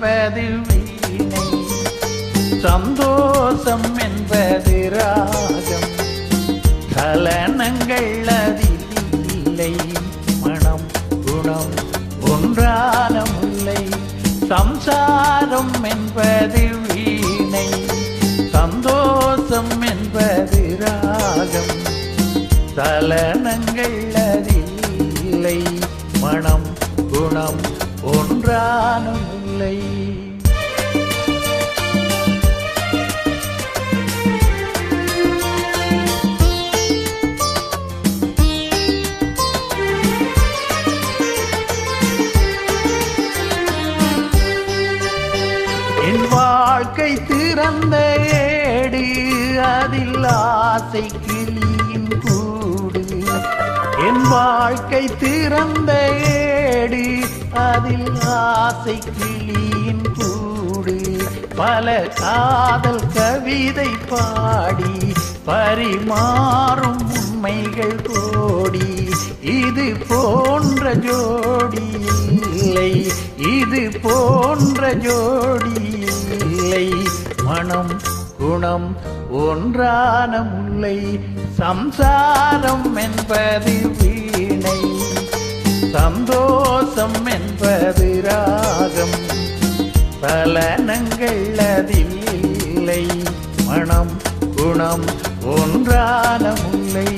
என்பது வீணை, சந்தோஷம் என்பது ராகம். சலனங்கள் அதில் இல்லை, மனம் குணம் ஒன்றான முல்லை. சம்சாரம் என்பது வீணை, சந்தோஷம் என்பது ராகம். சலனங்கள் அதில் இல்லை, மனம் குணம் ஒன்றான முல்லை. என் வாழ்க்கை திறந்த ஏடு, அதில் ஆசை கிளியின் கூடு. என் வாழ்க்கை திறந்த ஏடு, அதில் ஆசை கிளியின் கூடு. பல காதல் கவிதை பாடி பரிமாறும் உண்மைகள் கோடி. இது போன்ற ஜோடி இல்லை, இது போன்ற ஜோடி இல்லை. மனம் குணம் ஒன்றான முல்லை. சம்சாரம் என்பது வீணை, சந்தோஷம் என்பது ராகம். சலனங்கள் அதில் இல்லை, மனம் குணம் ஒன்றான முல்லை.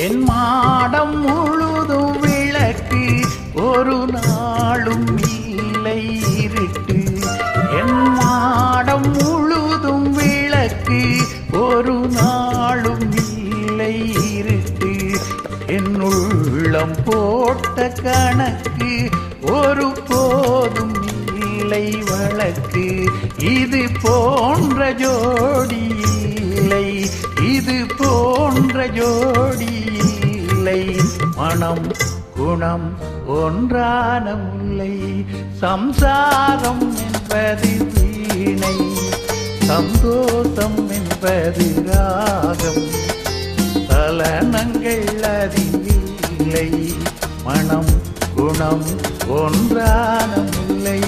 என் மாடம் முழுதும் விளக்கு, ஒரு நாளும் இல்லை இருட்டு. என் மாடம் முழுதும் விளக்கு, ஒரு நாளும் இல்லை இருட்டு. என் உள்ளம் போட்ட கணக்கு, ஒரு போதும் இல்லை வழக்கு. இது போன்ற ஜோடி இல்லை, இது போன்ற ஜோடி இல்லை. மனம் குணம் ஒன்றான முல்லை. சம்சாரம் என்பது வீணை, சந்தோஷம் என்பது ராகம். சலனங்கள் அதில் இல்லை, மனம் குணம் ஒன்றான முல்லை.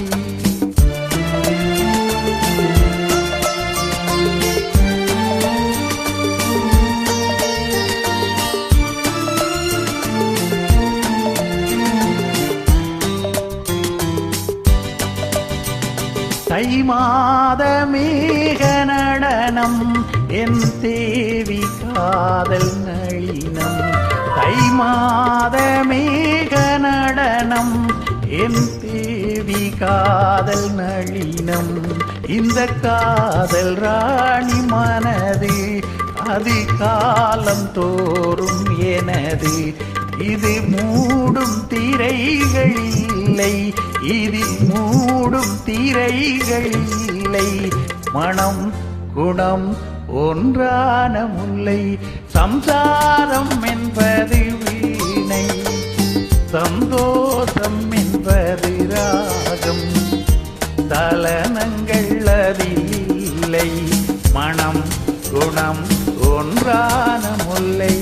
தை மாத மேக நடனம், என் தேவி காதல் நளினம். தை மாத மேக நடனம், என் தேவி காதல் நளினம். இந்த காதல் ராணி மனது, அது காலம் தோறும் எனது. இது மூடும் திரைகள் இல்லை, இது மூடும் திரைகள் இல்லை. மனம் குணம் ஒன்றான முல்லை. சம்சாரம் என்பது வீணை, சந்தோஷம் என்பது ராகம். சலனங்கள் அதில் இல்லை, மனம் குணம் ஒன்றான முல்லை.